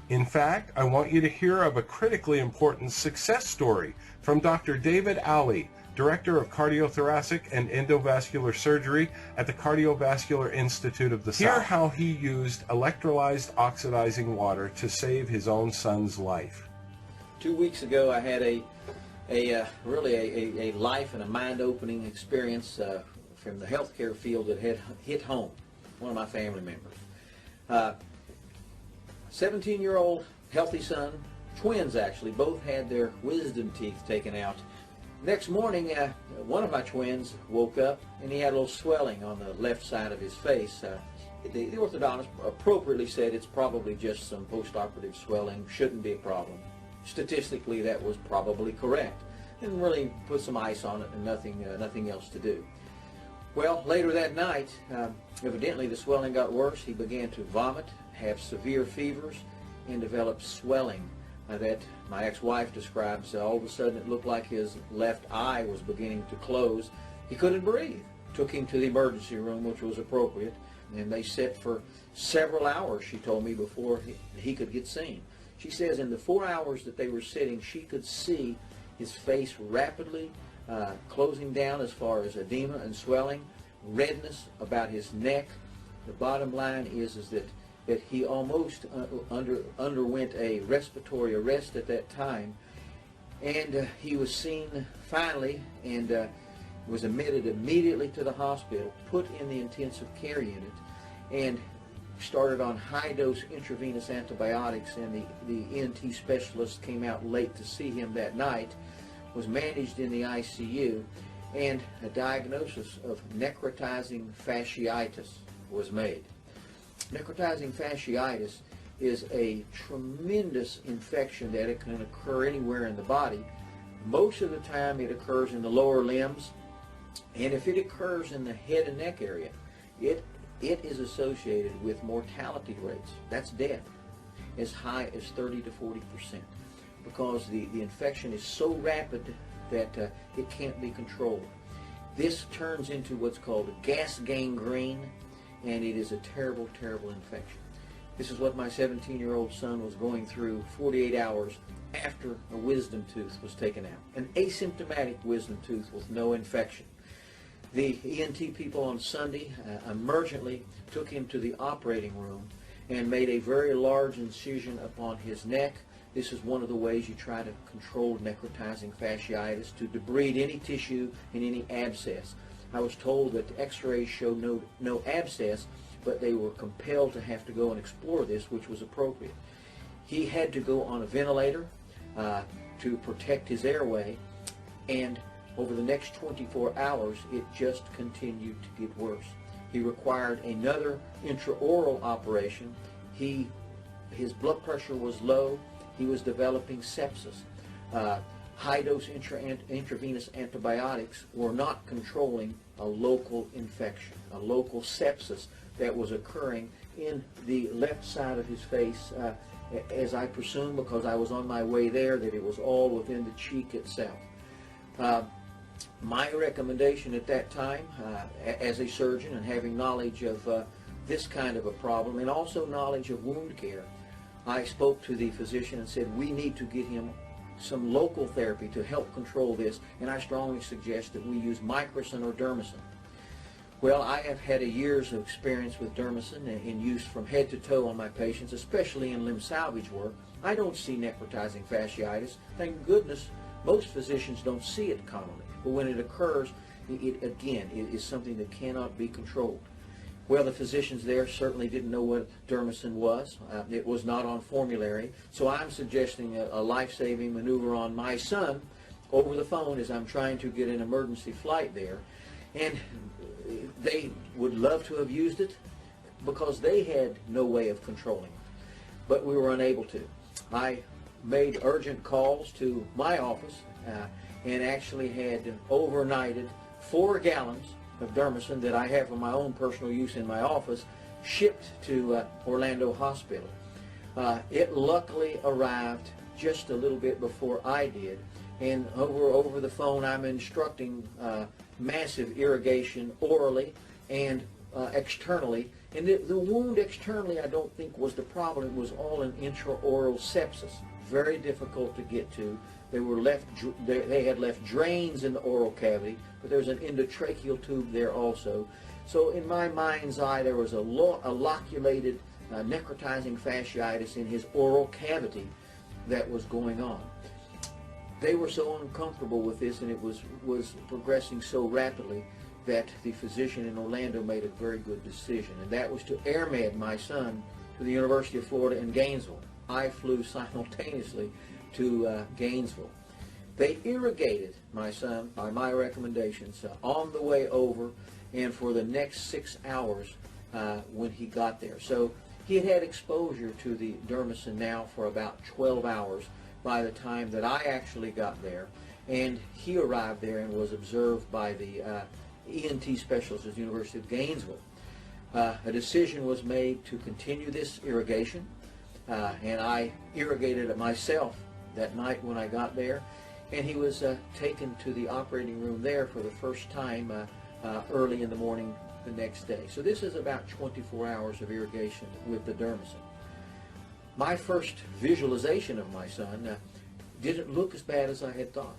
In fact, I want you to hear of a critically important success story from Dr. David Alley, Director of Cardiothoracic and Endovascular Surgery at the Cardiovascular Institute of the South. Hear how he used electrolyzed oxidizing water to save his own son's life. 2 weeks ago, I had really a life and a mind-opening experience from the healthcare field that had hit home. One of my family members. 17-year-old healthy son, twins actually, both had their wisdom teeth taken out. Next morning, one of my twins woke up and he had a little swelling on the left side of his face. The orthodontist appropriately said it's probably just some post-operative swelling, shouldn't be a problem. Statistically, that was probably correct. And really put some ice on it and nothing else to do. Well, later that night, evidently the swelling got worse. He began to vomit, have severe fevers, and develop swelling that my ex-wife describes. All of a sudden it looked like his left eye was beginning to close. He couldn't breathe. Took him to the emergency room, which was appropriate, and they sat for several hours, she told me, before he could get seen. She says in the 4 hours that they were sitting, she could see his face rapidly closing down as far as edema and swelling, redness about his neck. The bottom line is that he almost underwent a respiratory arrest at that time, and he was seen finally and was admitted immediately to the hospital, put in the intensive care unit, and started on high-dose intravenous antibiotics, and the ENT specialist came out late to see him that night, was managed in the ICU, and a diagnosis of necrotizing fasciitis was made. Necrotizing fasciitis is a tremendous infection that it can occur anywhere in the body. Most of the time it occurs in the lower limbs, and if it occurs in the head and neck area, it is associated with mortality rates, that's death, as high as 30 to 40%, because the infection is so rapid that it can't be controlled. This turns into what's called a gas gangrene, and it is a terrible, terrible infection. This is what my 17-year-old son was going through 48 hours after a wisdom tooth was taken out. An asymptomatic wisdom tooth with no infection. The ENT people on Sunday emergently took him to the operating room and made a very large incision upon his neck. This is one of the ways you try to control necrotizing fasciitis, to debride any tissue and any abscess. I was told that the x-rays showed no abscess, but they were compelled to have to go and explore this, which was appropriate. He had to go on a ventilator to protect his airway, and over the next 24 hours, it just continued to get worse. He required another intraoral operation. His blood pressure was low. He was developing sepsis. High-dose intravenous antibiotics were not controlling a local infection, a local sepsis that was occurring in the left side of his face, as I presume, because I was on my way there, that it was all within the cheek itself. My recommendation at that time, as a surgeon and having knowledge of this kind of a problem and also knowledge of wound care, I spoke to the physician and said, we need to get him some local therapy to help control this, and I strongly suggest that we use microcin or dermicin. Well, I have had a year's of experience with dermicin in use from head to toe on my patients, especially in limb salvage work. I don't see necrotizing fasciitis. Thank goodness most physicians don't see it commonly, but when it occurs, it is something that cannot be controlled. Well, the physicians there certainly didn't know what dermicin was. It was not on formulary, so I'm suggesting a life-saving maneuver on my son over the phone as I'm trying to get an emergency flight there. And they would love to have used it because they had no way of controlling it, but we were unable to. I made urgent calls to my office and actually had overnighted 4 gallons of dermicin that I have for my own personal use in my office, shipped to Orlando Hospital. It luckily arrived just a little bit before I did, and over the phone I'm instructing massive irrigation orally and externally And the wound externally, I don't think was the problem. It was all an intraoral sepsis, very difficult to get to. They had left drains in the oral cavity, but there was an endotracheal tube there also. So in my mind's eye, there was a loculated necrotizing fasciitis in his oral cavity that was going on. They were so uncomfortable with this, and it was progressing so rapidly, that the physician in Orlando made a very good decision, and that was to airmed my son to the University of Florida in Gainesville. I flew simultaneously to Gainesville. They irrigated my son, by my recommendations, on the way over and for the next 6 hours when he got there. So he had had exposure to the dermicin now for about 12 hours by the time that I actually got there, and he arrived there and was observed by the ENT specialist at the University of Gainesville. A decision was made to continue this irrigation, and I irrigated it myself that night when I got there, and he was taken to the operating room there for the first time early in the morning the next day. So this is about 24 hours of irrigation with the dermicin. My first visualization of my son didn't look as bad as I had thought.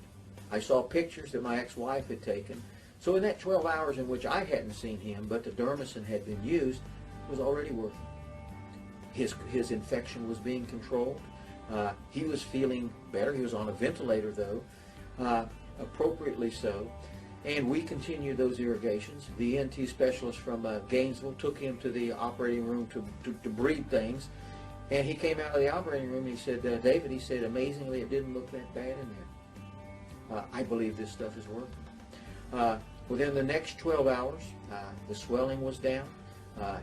I saw pictures that my ex-wife had taken. So in that 12 hours in which I hadn't seen him, but the dermicin had been used, it was already working. His infection was being controlled. He was feeling better. He was on a ventilator, though, appropriately so. And we continued those irrigations. The ENT specialist from Gainesville took him to the operating room to breathe things. And he came out of the operating room and he said, David, he said, amazingly, it didn't look that bad in there. I believe this stuff is working. Within the next 12 hours, the swelling was down.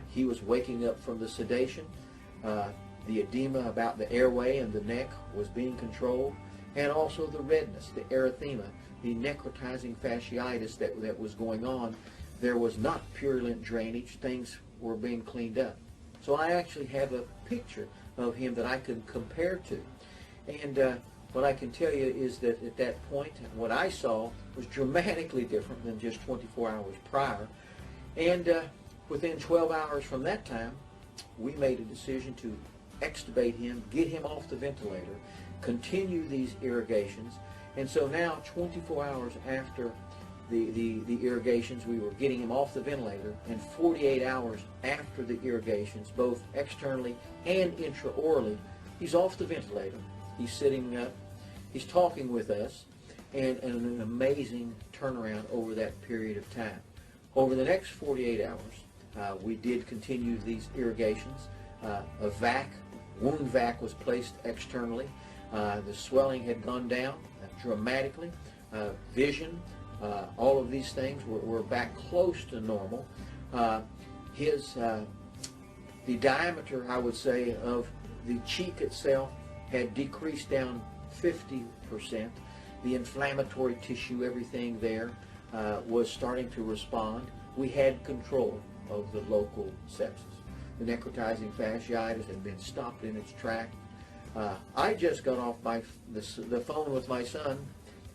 He was waking up from the sedation. The edema about the airway and the neck was being controlled, and also the redness, the erythema, the necrotizing fasciitis that was going on. There was not purulent drainage. Things were being cleaned up. So I actually have a picture of him that I can compare to. And what I can tell you is that at that point, what I saw was dramatically different than just 24 hours prior. And within 12 hours from that time, we made a decision to extubate him, get him off the ventilator, continue these irrigations. And so now, 24 hours after the irrigations, we were getting him off the ventilator, and 48 hours after the irrigations, both externally and intraorally, he's off the ventilator. He's sitting up, he's talking with us, and an amazing turnaround over that period of time. Over the next 48 hours, we did continue these irrigations. A wound vac was placed externally. The swelling had gone down dramatically. Vision, all of these things were back close to normal. The diameter, I would say, of the cheek itself had decreased down 50%. The inflammatory tissue, everything there, was starting to respond. We had control of the local sepsis. The necrotizing fasciitis had been stopped in its track. I just got off the phone with my son.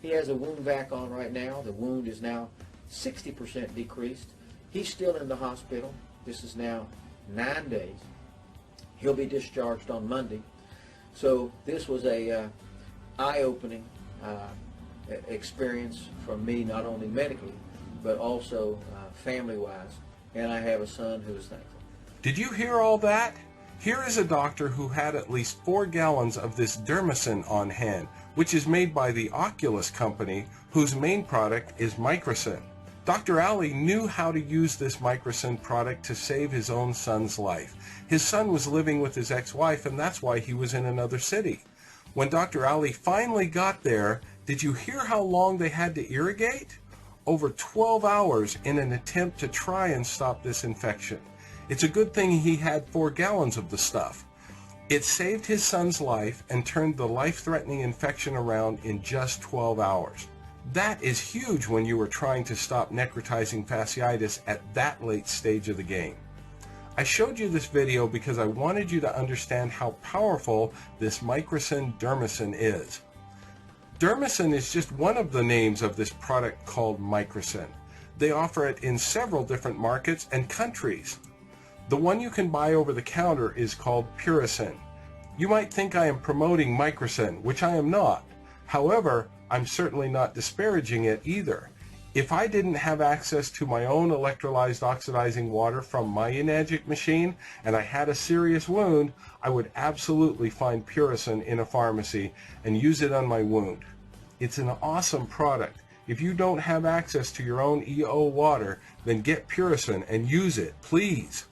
He has a wound vac on right now. The wound is now 60% decreased. He's still in the hospital. This is now 9 days. He'll be discharged on Monday. So this was a eye-opening experience from me, not only medically, but also family-wise. And I have a son who is thankful. Did you hear all that? Here is a doctor who had at least 4 gallons of this dermicin on hand, which is made by the Oculus company, whose main product is microcin. Dr. Ali knew how to use this microcin product to save his own son's life. His son was living with his ex-wife, and that's why he was in another city. When Dr. Ali finally got there, did you hear how long they had to irrigate? Over 12 hours in an attempt to try and stop this infection. It's a good thing he had 4 gallons of the stuff. It saved his son's life and turned the life-threatening infection around in just 12 hours. That is huge when you were trying to stop necrotizing fasciitis at that late stage of the game. I showed you this video because I wanted you to understand how powerful this microcin dermicin is. Dermicin is just one of the names of this product called microcin. They offer it in several different markets and countries. The one you can buy over the counter is called Puricin. You might think I am promoting Microcin, which I am not. However, I'm certainly not disparaging it either. If I didn't have access to my own electrolyzed oxidizing water from my Enagic machine and I had a serious wound, I would absolutely find Puricin in a pharmacy and use it on my wound. It's an awesome product. If you don't have access to your own EO water, then get Puricin and use it, please.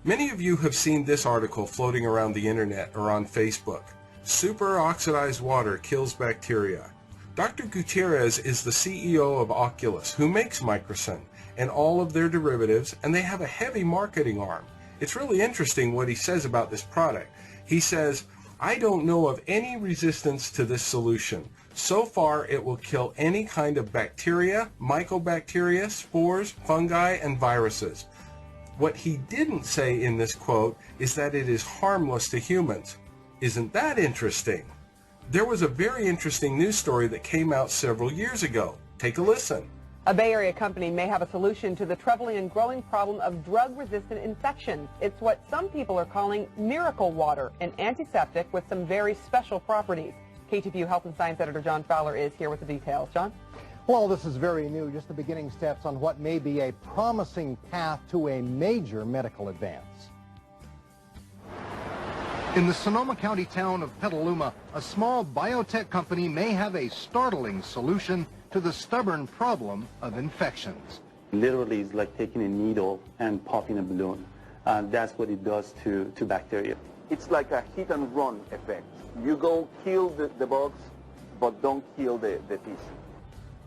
Many of you have seen this article floating around the internet or on Facebook. Superoxidized water kills bacteria. Dr. Gutierrez is the CEO of Oculus, who makes Microcin and all of their derivatives, and they have a heavy marketing arm. It's really interesting what he says about this product. He says, "I don't know of any resistance to this solution. So far, it will kill any kind of bacteria, mycobacteria, spores, fungi, and viruses." What he didn't say in this quote is that it is harmless to humans. Isn't that interesting? There was a very interesting news story that came out several years ago. Take a listen. A Bay Area company may have a solution to the troubling and growing problem of drug-resistant infections. It's what some people are calling miracle water, an antiseptic with some very special properties. KTVU Health and Science Editor John Fowler is here with the details. John? Well, this is very new, just the beginning steps on what may be a promising path to a major medical advance. In the Sonoma County town of Petaluma, a small biotech company may have a startling solution to the stubborn problem of infections. Literally, it's like taking a needle and popping a balloon. That's what it does to bacteria. It's like a hit and run effect. You go kill the bugs, but don't kill the tissue.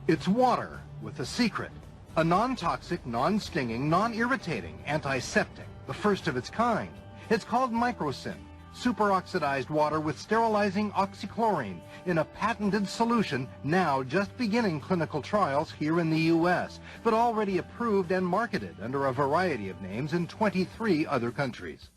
It's water with a secret, a non-toxic, non-stinging, non-irritating antiseptic, the first of its kind. It's called Microcin, superoxidized water with sterilizing oxychlorine in a patented solution, now just beginning clinical trials here in the U.S., but already approved and marketed under a variety of names in 23 other countries.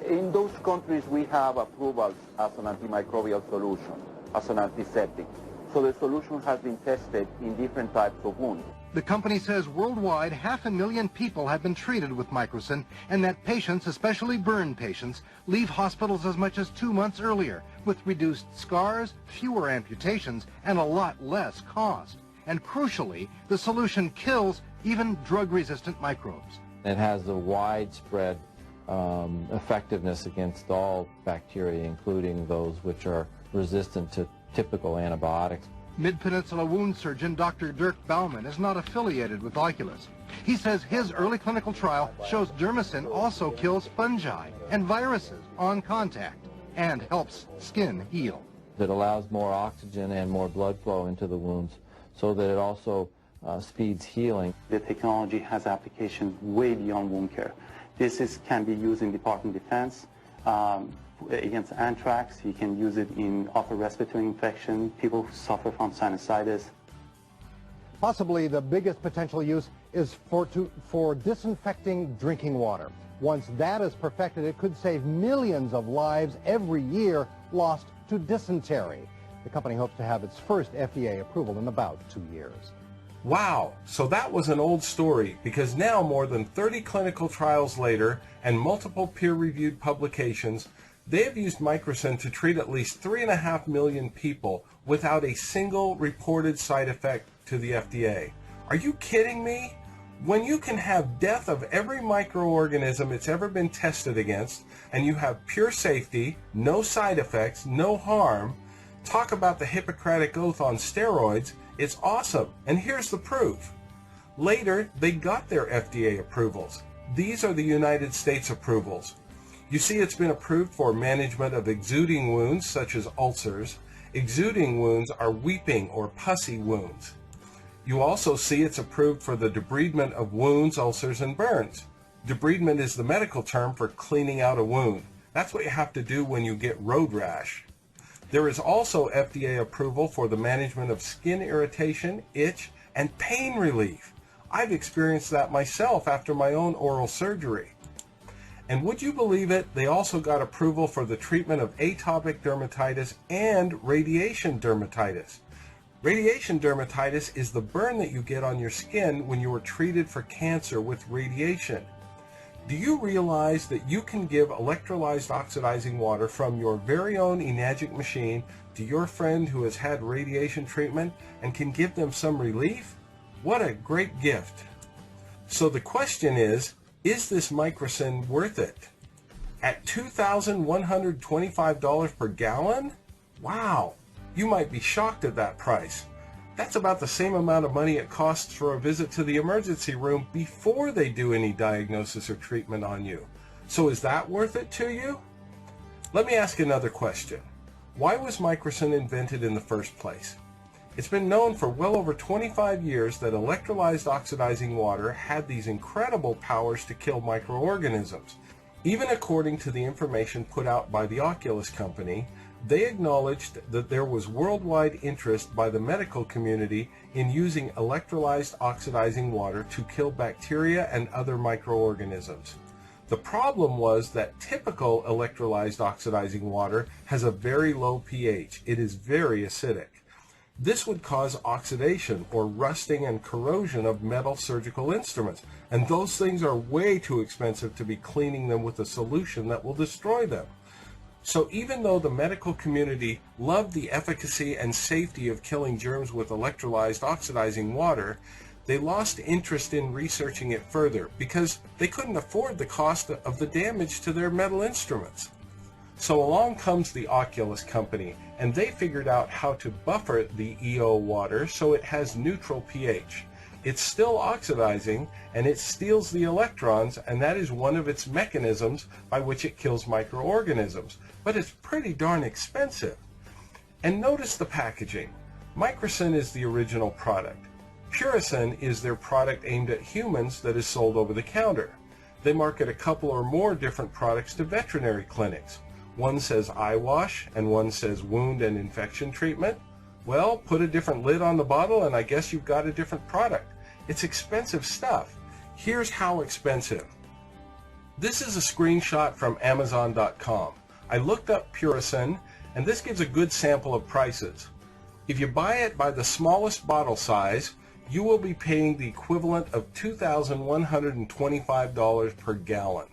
In those countries, we have approvals as an antimicrobial solution, as an antiseptic. So the solution has been tested in different types of wounds. The company says worldwide 500,000 people have been treated with Microcin, and that patients, especially burn patients, leave hospitals as much as 2 months earlier with reduced scars, fewer amputations, and a lot less cost. And crucially, the solution kills even drug-resistant microbes. It has a widespread effectiveness against all bacteria, including those which are resistant to typical antibiotics. Mid-Peninsula wound surgeon Dr. Dirk Baumann is not affiliated with Oculus. He says his early clinical trial shows Dermacin also kills fungi and viruses on contact and helps skin heal. It allows more oxygen and more blood flow into the wounds so that it also speeds healing. The technology has application way beyond wound care. This can be used in Department of Defense, against anthrax. You can use it in upper respiratory infection, people who suffer from sinusitis. Possibly the biggest potential use is for disinfecting drinking water. Once that is perfected, it could save millions of lives every year lost to dysentery. The company hopes to have its first FDA approval in about 2 years. Wow, so that was an old story, because now more than 30 clinical trials later and multiple peer-reviewed publications, they have used Microcin to treat at least 3.5 million people without a single reported side effect to the FDA. Are you kidding me? When you can have death of every microorganism it's ever been tested against, and you have pure safety, no side effects, no harm, talk about the Hippocratic Oath on steroids, it's awesome. And here's the proof. Later, they got their FDA approvals. These are the United States approvals. You see, it's been approved for management of exuding wounds, such as ulcers. Exuding wounds are weeping or pussy wounds. You also see it's approved for the debridement of wounds, ulcers, and burns. Debridement is the medical term for cleaning out a wound. That's what you have to do when you get road rash. There is also FDA approval for the management of skin irritation, itch, and pain relief. I've experienced that myself after my own oral surgery. And would you believe it, they also got approval for the treatment of atopic dermatitis and radiation dermatitis. Radiation dermatitis is the burn that you get on your skin when you are treated for cancer with radiation. Do you realize that you can give electrolyzed oxidizing water from your very own Enagic machine to your friend who has had radiation treatment and can give them some relief? What a great gift. So the question is this microcin worth it? At $2,125 per gallon? Wow, you might be shocked at that price. That's about the same amount of money it costs for a visit to the emergency room before they do any diagnosis or treatment on you. So is that worth it to you? Let me ask another question. Why was microcin invented in the first place? It's been known for well over 25 years that electrolyzed oxidizing water had these incredible powers to kill microorganisms. Even according to the information put out by the Oculus company, they acknowledged that there was worldwide interest by the medical community in using electrolyzed oxidizing water to kill bacteria and other microorganisms. The problem was that typical electrolyzed oxidizing water has a very low pH. It is very acidic. This would cause oxidation or rusting and corrosion of metal surgical instruments, and those things are way too expensive to be cleaning them with a solution that will destroy them. So even though the medical community loved the efficacy and safety of killing germs with electrolyzed oxidizing water, they lost interest in researching it further because they couldn't afford the cost of the damage to their metal instruments. So along comes the Oculus company, and they figured out how to buffer the EO water so it has neutral pH. It's still oxidizing, and it steals the electrons, and that is one of its mechanisms by which it kills microorganisms. But it's pretty darn expensive. And notice the packaging. Microcin is the original product. Puricin is their product aimed at humans that is sold over the counter. They market a couple or more different products to veterinary clinics. One says eye wash, and one says wound and infection treatment. Well, put a different lid on the bottle and I guess you've got a different product. It's expensive stuff. Here's how expensive. This is a screenshot from Amazon.com. I looked up Puricin, and this gives a good sample of prices. If you buy it by the smallest bottle size, you will be paying the equivalent of $2,125 per gallon.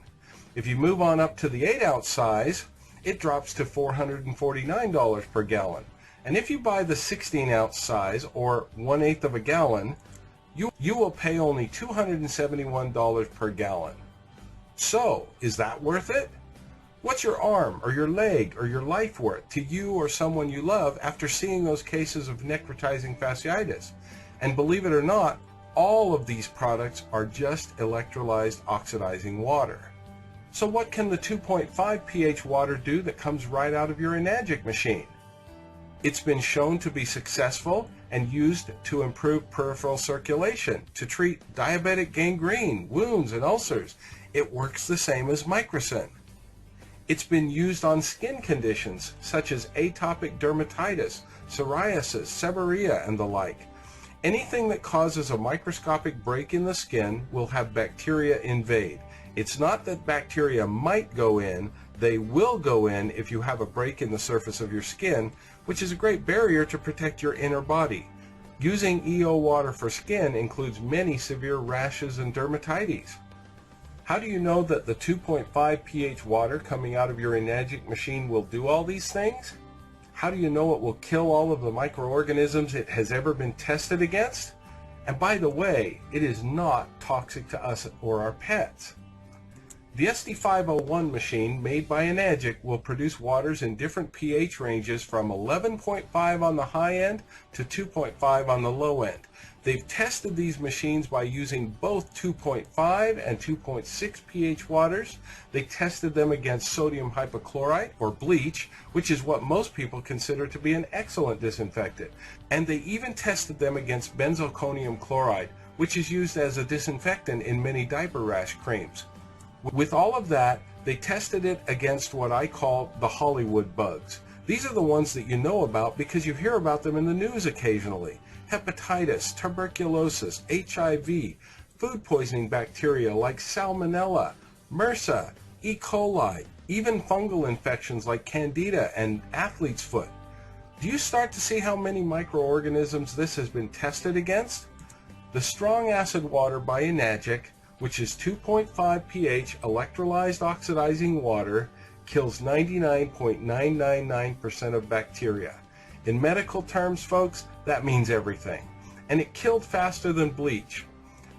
If you move on up to the 8-ounce size, it drops to $449 per gallon. And if you buy the 16-ounce size, or 1/8 of a gallon, you will pay only $271 per gallon. So, is that worth it? What's your arm, or your leg, or your life worth to you or someone you love after seeing those cases of necrotizing fasciitis? And believe it or not, all of these products are just electrolyzed oxidizing water. So what can the 2.5 pH water do that comes right out of your Enagic machine? It's been shown to be successful and used to improve peripheral circulation, to treat diabetic gangrene, wounds, and ulcers. It works the same as microcin. It's been used on skin conditions such as atopic dermatitis, psoriasis, seborrhea, and the like. Anything that causes a microscopic break in the skin will have bacteria invade. It's not that bacteria might go in, they will go in if you have a break in the surface of your skin, which is a great barrier to protect your inner body. Using EO water for skin includes many severe rashes and dermatitis. How do you know that the 2.5 pH water coming out of your Enagic machine will do all these things? How do you know it will kill all of the microorganisms it has ever been tested against? And by the way, it is not toxic to us or our pets. The SD501 machine made by Enagic will produce waters in different pH ranges from 11.5 on the high end to 2.5 on the low end. They've tested these machines by using both 2.5 and 2.6 pH waters. They tested them against sodium hypochlorite, or bleach, which is what most people consider to be an excellent disinfectant. And they even tested them against benzalkonium chloride, which is used as a disinfectant in many diaper rash creams. With all of that, they tested it against what I call the Hollywood bugs. These are the ones that you know about because you hear about them in the news occasionally. Hepatitis, tuberculosis, HIV, food poisoning bacteria like Salmonella, MRSA, E. coli, even fungal infections like Candida and athlete's foot. Do you start to see how many microorganisms this has been tested against? The strong acid water by Enagic which is 2.5 pH electrolyzed oxidizing water, kills 99.999% of bacteria. In medical terms, folks, that means everything. And it killed faster than bleach.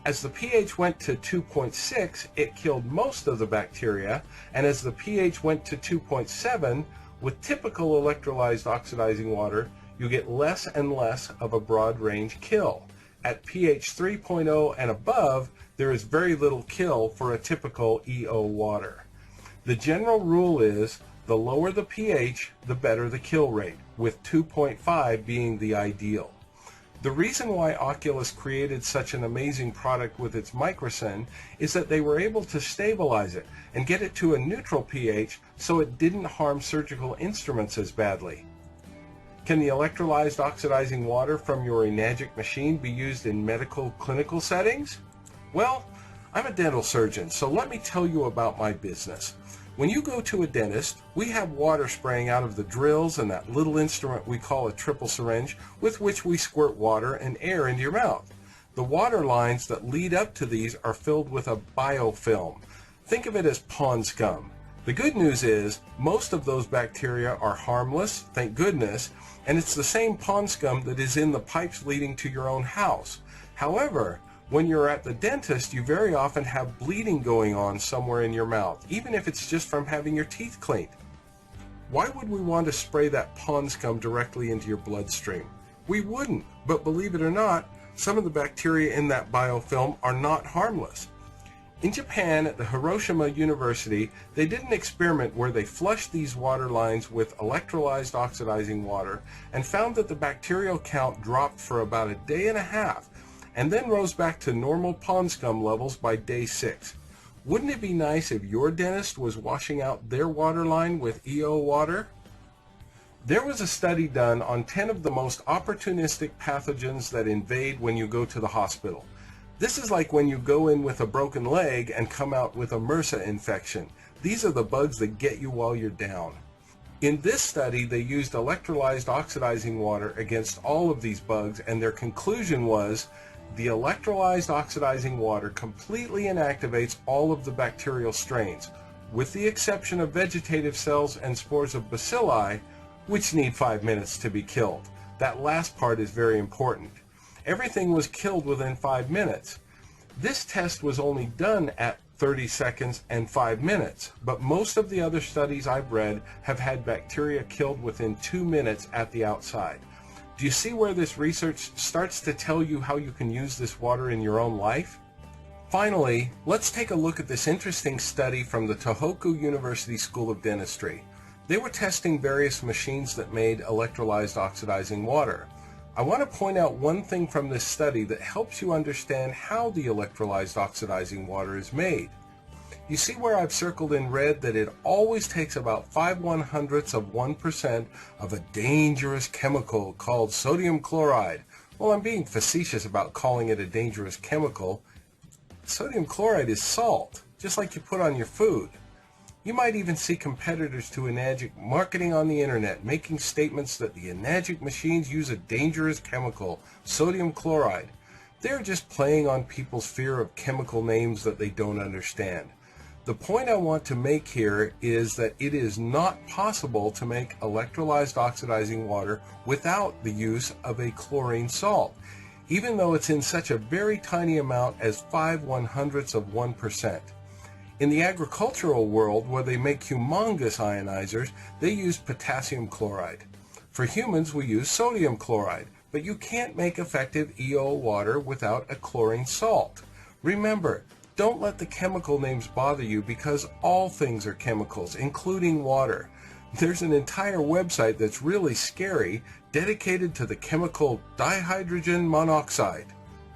As the pH went to 2.6, it killed most of the bacteria, and as the pH went to 2.7, with typical electrolyzed oxidizing water, you get less and less of a broad range kill. At pH 3.0 and above, there is very little kill for a typical EO water. The general rule is the lower the pH, the better the kill rate, with 2.5 being the ideal. The reason why Oculus created such an amazing product with its microcin is that they were able to stabilize it and get it to a neutral pH so it didn't harm surgical instruments as badly. Can the electrolyzed oxidizing water from your Enagic machine be used in medical clinical settings? Well, I'm a dental surgeon, so let me tell you about my business. When you go to a dentist, we have water spraying out of the drills and that little instrument we call a triple syringe with which we squirt water and air into your mouth. The water lines that lead up to these are filled with a biofilm. Think of it as pond scum. The good news is most of those bacteria are harmless, thank goodness, and it's the same pond scum that is in the pipes leading to your own house. However, when you're at the dentist, you very often have bleeding going on somewhere in your mouth, even if it's just from having your teeth cleaned. Why would we want to spray that pond scum directly into your bloodstream? We wouldn't, but believe it or not, some of the bacteria in that biofilm are not harmless. In Japan, at the Hiroshima University, they did an experiment where they flushed these water lines with electrolyzed oxidizing water and found that the bacterial count dropped for about a day and a half, and then rose back to normal pond scum levels by day 6. Wouldn't it be nice if your dentist was washing out their water line with EO water? There was a study done on 10 of the most opportunistic pathogens that invade when you go to the hospital. This is like when you go in with a broken leg and come out with a MRSA infection. These are the bugs that get you while you're down. In this study, they used electrolyzed oxidizing water against all of these bugs, and their conclusion was the electrolyzed oxidizing water completely inactivates all of the bacterial strains, with the exception of vegetative cells and spores of bacilli, which need 5 minutes to be killed. That last part is very important. Everything was killed within 5 minutes. This test was only done at 30 seconds and 5 minutes, but most of the other studies I've read have had bacteria killed within 2 minutes at the outside. Do you see where this research starts to tell you how you can use this water in your own life? Finally, let's take a look at this interesting study from the Tohoku University School of Dentistry. They were testing various machines that made electrolyzed oxidizing water. I want to point out one thing from this study that helps you understand how the electrolyzed oxidizing water is made. You see where I've circled in red that it always takes about 0.05% of a dangerous chemical called sodium chloride. Well, I'm being facetious about calling it a dangerous chemical. Sodium chloride is salt, just like you put on your food. You might even see competitors to Enagic marketing on the internet, making statements that the Enagic machines use a dangerous chemical, sodium chloride. They're just playing on people's fear of chemical names that they don't understand. The point I want to make here is that it is not possible to make electrolyzed oxidizing water without the use of a chlorine salt, even though it's in such a very tiny amount as 0.05%. In the agricultural world, where they make humongous ionizers, they use potassium chloride. For humans, we use sodium chloride, but you can't make effective EO water without a chlorine salt. Remember, don't let the chemical names bother you because all things are chemicals, including water. There's an entire website that's really scary dedicated to the chemical dihydrogen monoxide.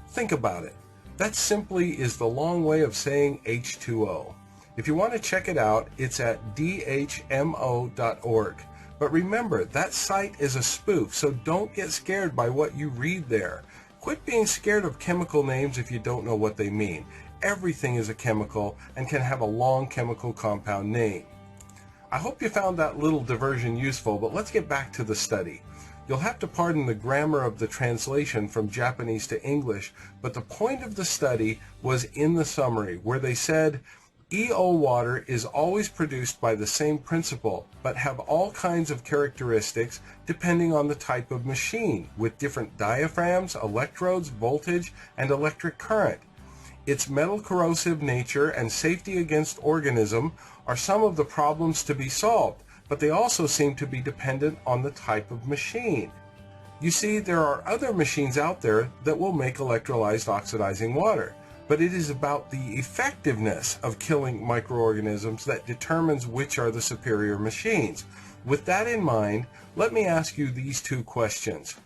Think about it. That simply is the long way of saying H2O. If you want to check it out, it's at dhmo.org. But remember, that site is a spoof, so don't get scared by what you read there. Quit being scared of chemical names if you don't know what they mean. Everything is a chemical and can have a long chemical compound name. I hope you found that little diversion useful, but let's get back to the study. You'll have to pardon the grammar of the translation from Japanese to English, but the point of the study was in the summary, where they said, EO water is always produced by the same principle, but have all kinds of characteristics depending on the type of machine, with different diaphragms, electrodes, voltage, and electric current. Its metal corrosive nature and safety against organism are some of the problems to be solved, but they also seem to be dependent on the type of machine. You see, there are other machines out there that will make electrolyzed oxidizing water, but it is about the effectiveness of killing microorganisms that determines which are the superior machines. With that in mind, let me ask you these two questions.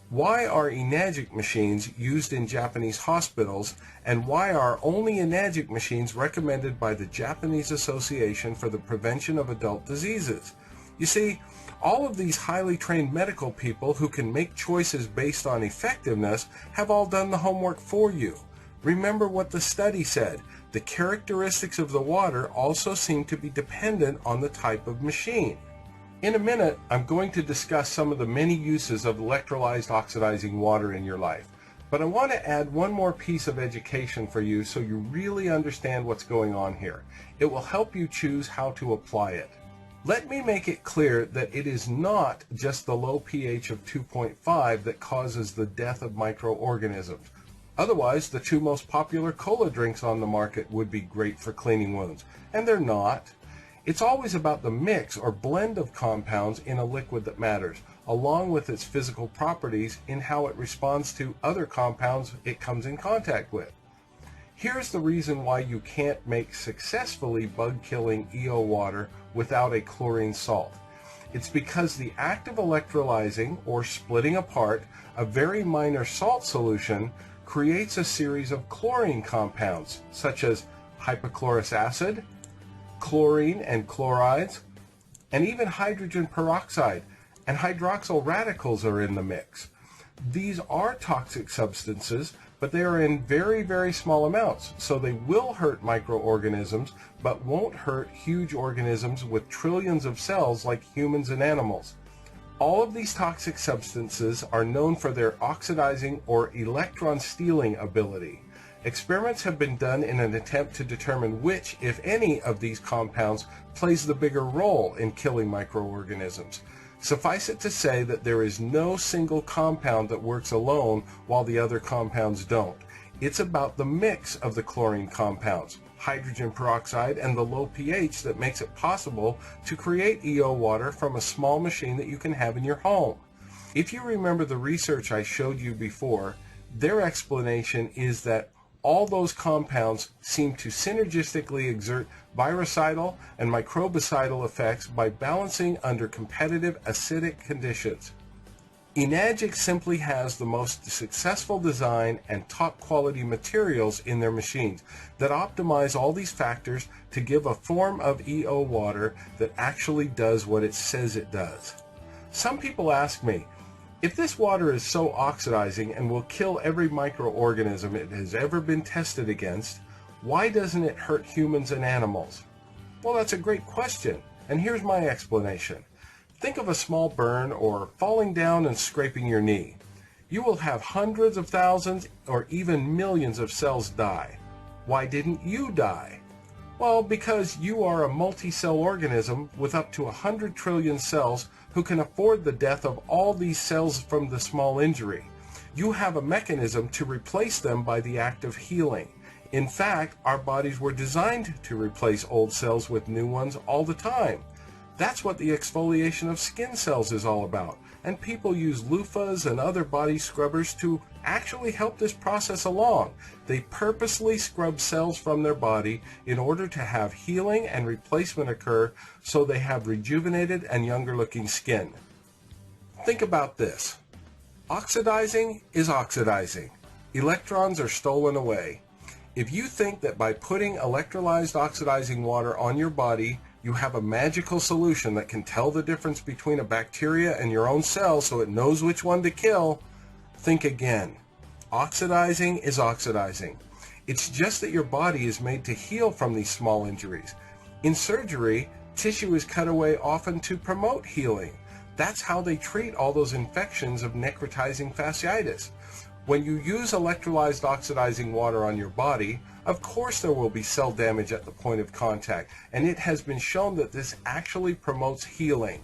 Why are enagic machines used in Japanese hospitals, and why are only enagic machines recommended by the Japanese Association for the Prevention of Adult Diseases? You see, all of these highly trained medical people who can make choices based on effectiveness have all done the homework for you. Remember what the study said. The characteristics of the water also seem to be dependent on the type of machine. In a minute, I'm going to discuss some of the many uses of electrolyzed oxidizing water in your life. But I want to add one more piece of education for you so you really understand what's going on here. It will help you choose how to apply it. Let me make it clear that it is not just the low pH of 2.5 that causes the death of microorganisms. Otherwise, the two most popular cola drinks on the market would be great for cleaning wounds, and they're not. It's always about the mix or blend of compounds in a liquid that matters, along with its physical properties in how it responds to other compounds it comes in contact with. Here's the reason why you can't make successfully bug-killing EO water without a chlorine salt. It's because the act of electrolyzing or splitting apart a very minor salt solution creates a series of chlorine compounds, such as hypochlorous acid, chlorine and chlorides, and even hydrogen peroxide, and hydroxyl radicals are in the mix. These are toxic substances, but they are in very, very small amounts, so they will hurt microorganisms, but won't hurt huge organisms with trillions of cells like humans and animals. All of these toxic substances are known for their oxidizing or electron stealing ability. Experiments have been done in an attempt to determine which, if any, of these compounds plays the bigger role in killing microorganisms. Suffice it to say that there is no single compound that works alone while the other compounds don't. It's about the mix of the chlorine compounds, hydrogen peroxide, and the low pH that makes it possible to create EO water from a small machine that you can have in your home. If you remember the research I showed you before, their explanation is that all those compounds seem to synergistically exert virucidal and microbicidal effects by balancing under competitive acidic conditions. Enagic simply has the most successful design and top quality materials in their machines that optimize all these factors to give a form of EO water that actually does what it says it does. Some people ask me, if this water is so oxidizing and will kill every microorganism it has ever been tested against, why doesn't it hurt humans and animals? Well, that's a great question, and here's my explanation. Think of a small burn or falling down and scraping your knee. You will have hundreds of thousands or even millions of cells die. Why didn't you die? Well, because you are a multi-cell organism with up to 100 trillion cells who can afford the death of all these cells from the small injury. You have a mechanism to replace them by the act of healing. In fact, our bodies were designed to replace old cells with new ones all the time. That's what the exfoliation of skin cells is all about, and people use loofahs and other body scrubbers to actually help this process along. They purposely scrub cells from their body in order to have healing and replacement occur so they have rejuvenated and younger looking skin. Think about this. Oxidizing is oxidizing. Electrons are stolen away. If you think that by putting electrolyzed oxidizing water on your body, you have a magical solution that can tell the difference between a bacteria and your own cell so it knows which one to kill, think again. Oxidizing is oxidizing. It's just that your body is made to heal from these small injuries. In surgery, tissue is cut away often to promote healing. That's how they treat all those infections of necrotizing fasciitis. When you use electrolyzed oxidizing water on your body, of course there will be cell damage at the point of contact, and it has been shown that this actually promotes healing.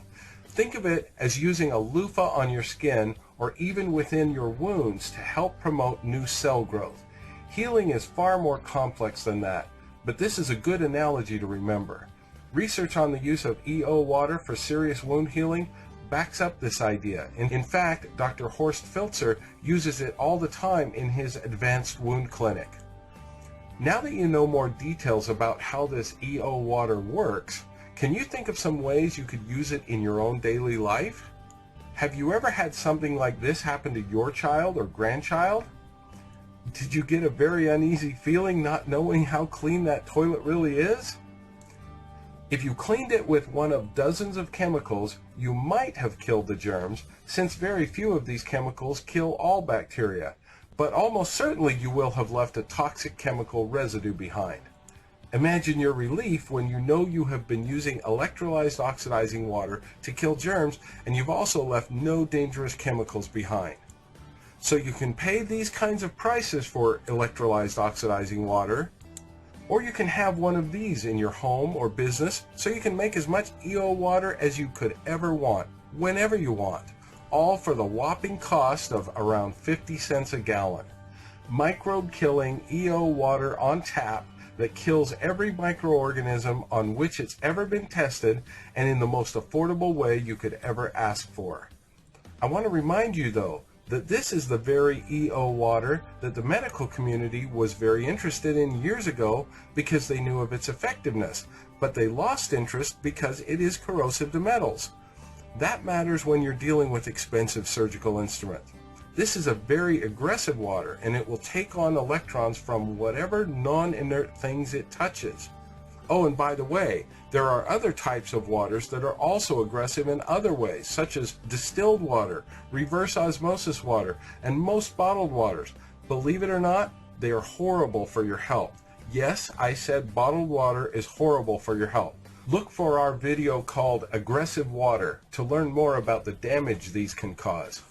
Think of it as using a loofah on your skin or even within your wounds to help promote new cell growth. Healing is far more complex than that, but this is a good analogy to remember. Research on the use of EO water for serious wound healing backs up this idea. In fact, Dr. Horst Filzer uses it all the time in his advanced wound clinic. Now that you know more details about how this EO water works, can you think of some ways you could use it in your own daily life? Have you ever had something like this happen to your child or grandchild? Did you get a very uneasy feeling not knowing how clean that toilet really is? If you cleaned it with one of dozens of chemicals, you might have killed the germs, since very few of these chemicals kill all bacteria, but almost certainly you will have left a toxic chemical residue behind. Imagine your relief when you know you have been using electrolyzed oxidizing water to kill germs and you've also left no dangerous chemicals behind. So you can pay these kinds of prices for electrolyzed oxidizing water, or you can have one of these in your home or business so you can make as much EO water as you could ever want, whenever you want, all for the whopping cost of around 50 cents a gallon. Microbe-killing EO water on tap that kills every microorganism on which it's ever been tested and in the most affordable way you could ever ask for. I want to remind you though that this is the very EO water that the medical community was very interested in years ago because they knew of its effectiveness, but they lost interest because it is corrosive to metals. That matters when you're dealing with expensive surgical instruments. This is a very aggressive water, and it will take on electrons from whatever non-inert things it touches. Oh, and by the way, there are other types of waters that are also aggressive in other ways, such as distilled water, reverse osmosis water, and most bottled waters. Believe it or not, they are horrible for your health. Yes, I said bottled water is horrible for your health. Look for our video called Aggressive Water to learn more about the damage these can cause.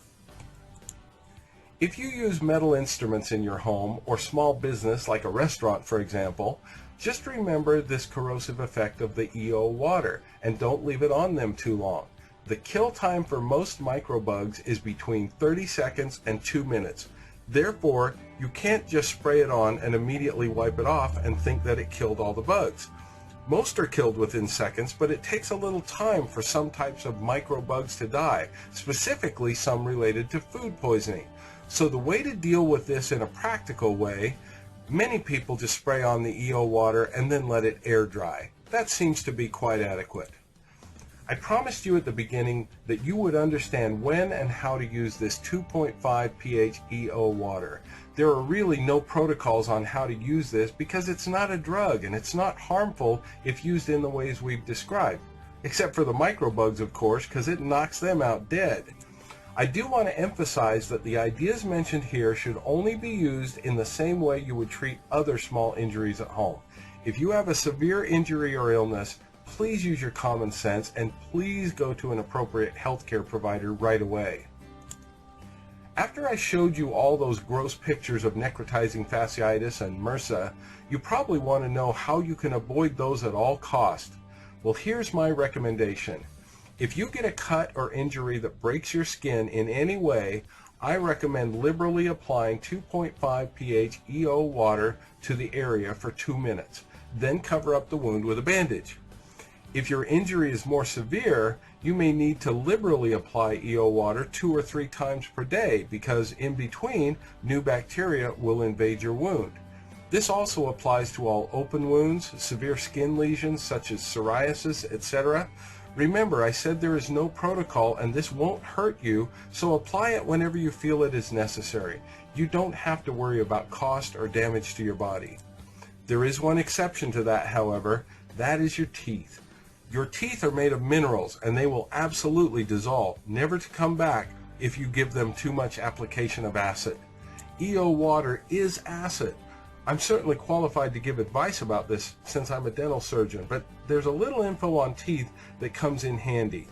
If you use metal instruments in your home or small business like a restaurant, for example, just remember this corrosive effect of the EO water and don't leave it on them too long. The kill time for most microbugs is between 30 seconds and 2 minutes. Therefore, you can't just spray it on and immediately wipe it off and think that it killed all the bugs. Most are killed within seconds, but it takes a little time for some types of microbugs to die, specifically some related to food poisoning. So the way to deal with this in a practical way, many people just spray on the EO water and then let it air dry. That seems to be quite adequate. I promised you at the beginning that you would understand when and how to use this 2.5 pH EO water. There are really no protocols on how to use this because it's not a drug and it's not harmful if used in the ways we've described. Except for the microbugs, of course, because it knocks them out dead. I do want to emphasize that the ideas mentioned here should only be used in the same way you would treat other small injuries at home. If you have a severe injury or illness, please use your common sense and please go to an appropriate healthcare provider right away. After I showed you all those gross pictures of necrotizing fasciitis and MRSA, you probably want to know how you can avoid those at all costs. Well, here's my recommendation. If you get a cut or injury that breaks your skin in any way, I recommend liberally applying 2.5 pH EO water to the area for 2 minutes, then cover up the wound with a bandage. If your injury is more severe, you may need to liberally apply EO water 2 or 3 times per day because in between, new bacteria will invade your wound. This also applies to all open wounds, severe skin lesions such as psoriasis, etc. Remember, I said there is no protocol and this won't hurt you, so apply it whenever you feel it is necessary. You don't have to worry about cost or damage to your body. There is one exception to that, however. That is your teeth. Your teeth are made of minerals and they will absolutely dissolve, never to come back if you give them too much application of acid. EO water is acid. I'm certainly qualified to give advice about this since I'm a dental surgeon, but there's a little info on teeth that comes in handy.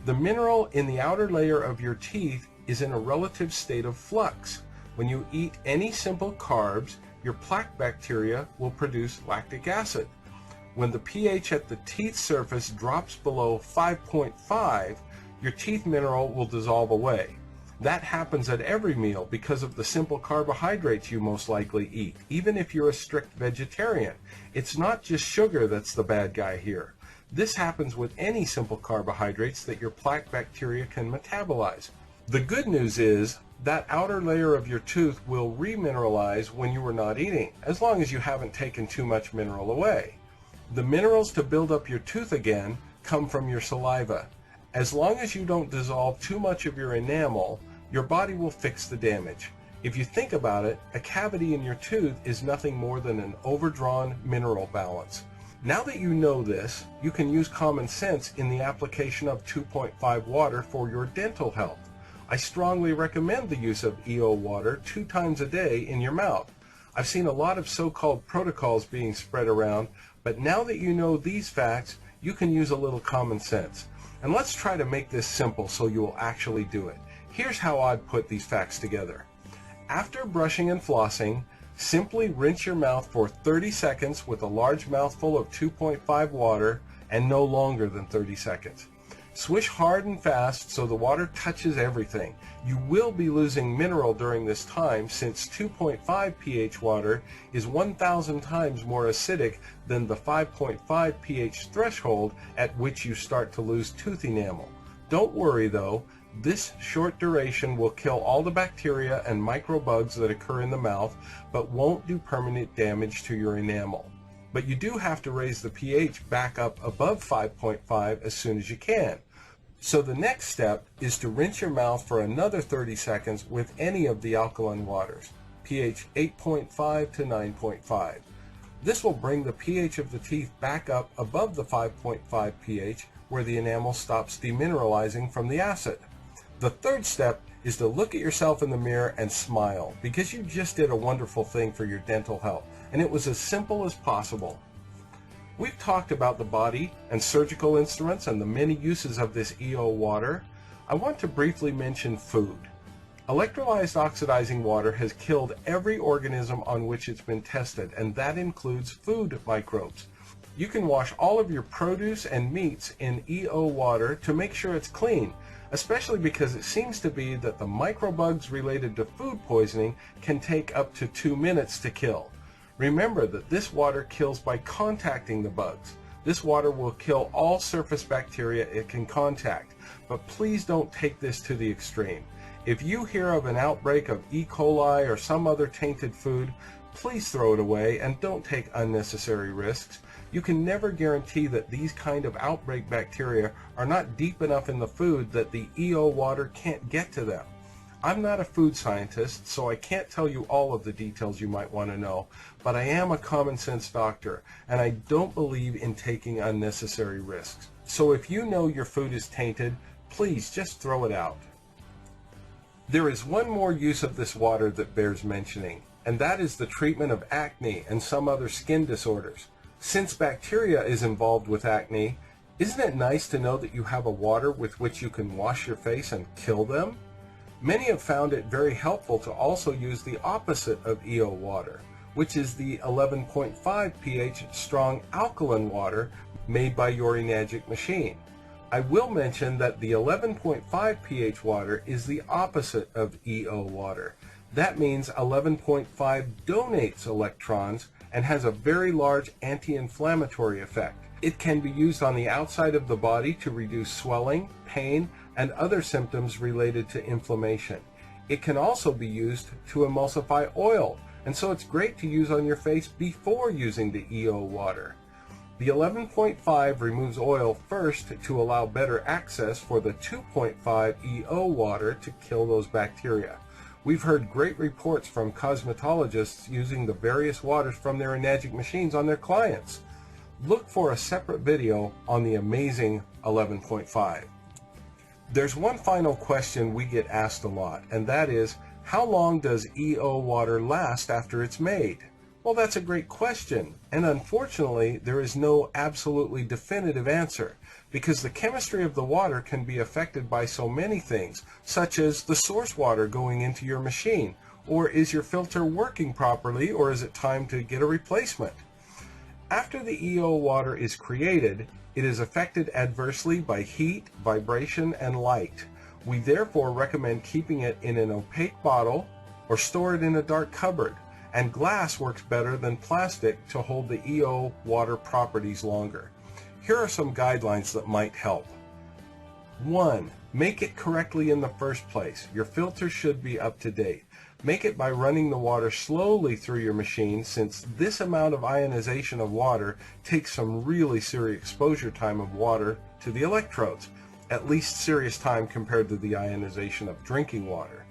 The mineral in the outer layer of your teeth is in a relative state of flux. When you eat any simple carbs, your plaque bacteria will produce lactic acid. When the pH at the teeth surface drops below 5.5, your teeth mineral will dissolve away. That happens at every meal because of the simple carbohydrates you most likely eat, even if you're a strict vegetarian. It's not just sugar that's the bad guy here. This happens with any simple carbohydrates that your plaque bacteria can metabolize. The good news is that outer layer of your tooth will remineralize when you are not eating, as long as you haven't taken too much mineral away. The minerals to build up your tooth again come from your saliva. As long as you don't dissolve too much of your enamel, your body will fix the damage. If you think about it, a cavity in your tooth is nothing more than an overdrawn mineral balance. Now that you know this, you can use common sense in the application of 2.5 water for your dental health. I strongly recommend the use of EO water 2 times a day in your mouth. I've seen a lot of so-called protocols being spread around, but now that you know these facts, you can use a little common sense. And let's try to make this simple so you will actually do it. Here's how I'd put these facts together. After brushing and flossing, simply rinse your mouth for 30 seconds with a large mouthful of 2.5 water and no longer than 30 seconds. Swish hard and fast so the water touches everything. You will be losing mineral during this time since 2.5 pH water is 1,000 times more acidic than the 5.5 pH threshold at which you start to lose tooth enamel. Don't worry though, this short duration will kill all the bacteria and microbugs that occur in the mouth, but won't do permanent damage to your enamel. But you do have to raise the pH back up above 5.5 as soon as you can. So the next step is to rinse your mouth for another 30 seconds with any of the alkaline waters, pH 8.5 to 9.5. This will bring the pH of the teeth back up above the 5.5 pH where the enamel stops demineralizing from the acid. The third step is to look at yourself in the mirror and smile, because you just did a wonderful thing for your dental health, and it was as simple as possible. We've talked about the body and surgical instruments and the many uses of this EO water. I want to briefly mention food. Electrolyzed oxidizing water has killed every organism on which it's been tested, and that includes food microbes. You can wash all of your produce and meats in EO water to make sure it's clean, especially because it seems to be that the microbugs related to food poisoning can take up to 2 minutes to kill. Remember that this water kills by contacting the bugs. This water will kill all surface bacteria it can contact, but please don't take this to the extreme. If you hear of an outbreak of E. coli or some other tainted food, please throw it away and don't take unnecessary risks. You can never guarantee that these kind of outbreak bacteria are not deep enough in the food that the EO water can't get to them. I'm not a food scientist, so I can't tell you all of the details you might want to know, but I am a common sense doctor, and I don't believe in taking unnecessary risks. So if you know your food is tainted, please just throw it out. There is one more use of this water that bears mentioning, and that is the treatment of acne and some other skin disorders. Since bacteria is involved with acne, isn't it nice to know that you have a water with which you can wash your face and kill them? Many have found it very helpful to also use the opposite of EO water, which is the 11.5 pH strong alkaline water made by your Enagic machine. I will mention that the 11.5 pH water is the opposite of EO water. That means 11.5 donates electrons and has a very large anti-inflammatory effect. It can be used on the outside of the body to reduce swelling, pain, and other symptoms related to inflammation. It can also be used to emulsify oil, and so it's great to use on your face before using the EO water. The 11.5 removes oil first to allow better access for the 2.5 EO water to kill those bacteria. We've heard great reports from cosmetologists using the various waters from their Enagic machines on their clients. Look for a separate video on the amazing 11.5. There's one final question we get asked a lot, and that is, how long does EO water last after it's made? Well, that's a great question, and unfortunately there is no absolutely definitive answer, because the chemistry of the water can be affected by so many things, such as the source water going into your machine, or is your filter working properly, or is it time to get a replacement? After the EO water is created, it is affected adversely by heat, vibration, and light. We therefore recommend keeping it in an opaque bottle or store it in a dark cupboard. And glass works better than plastic to hold the EO water properties longer. Here are some guidelines that might help. 1. Make it correctly in the first place. Your filter should be up to date. Make it by running the water slowly through your machine, since this amount of ionization of water takes some really serious exposure time of water to the electrodes, at least serious time compared to the ionization of drinking water.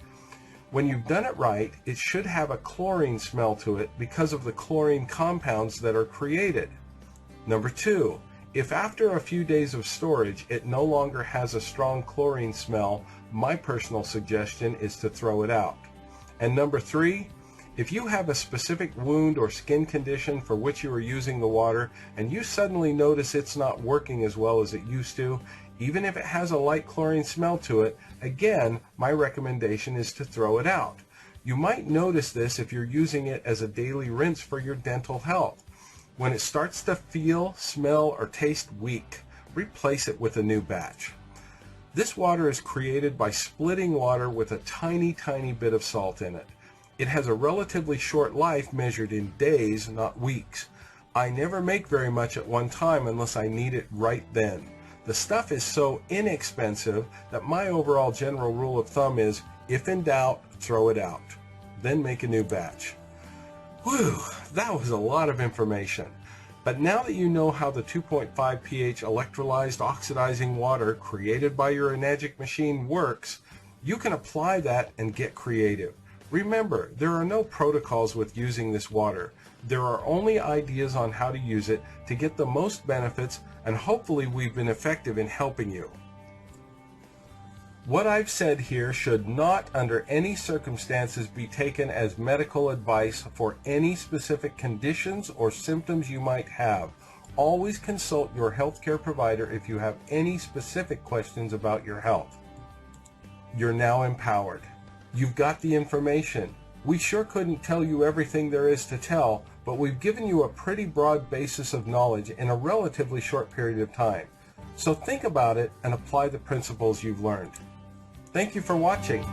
When you've done it right, it should have a chlorine smell to it because of the chlorine compounds that are created. Number 2, if after a few days of storage it no longer has a strong chlorine smell, my personal suggestion is to throw it out. And number 3, if you have a specific wound or skin condition for which you are using the water and you suddenly notice it's not working as well as it used to, even if it has a light chlorine smell to it, again, my recommendation is to throw it out. You might notice this if you're using it as a daily rinse for your dental health. When it starts to feel, smell, or taste weak, replace it with a new batch. This water is created by splitting water with a tiny, tiny bit of salt in it. It has a relatively short life measured in days, not weeks. I never make very much at one time unless I need it right then. The stuff is so inexpensive that my overall general rule of thumb is, if in doubt, throw it out. Then make a new batch. Whew, that was a lot of information. But now that you know how the 2.5 pH electrolyzed oxidizing water created by your Enagic machine works, you can apply that and get creative. Remember, there are no protocols with using this water. There are only ideas on how to use it to get the most benefits, and hopefully we've been effective in helping you. What I've said here should not under any circumstances be taken as medical advice for any specific conditions or symptoms you might have. Always consult your healthcare provider if you have any specific questions about your health. You're now empowered. You've got the information. We sure couldn't tell you everything there is to tell, but we've given you a pretty broad basis of knowledge in a relatively short period of time. So think about it and apply the principles you've learned. Thank you for watching.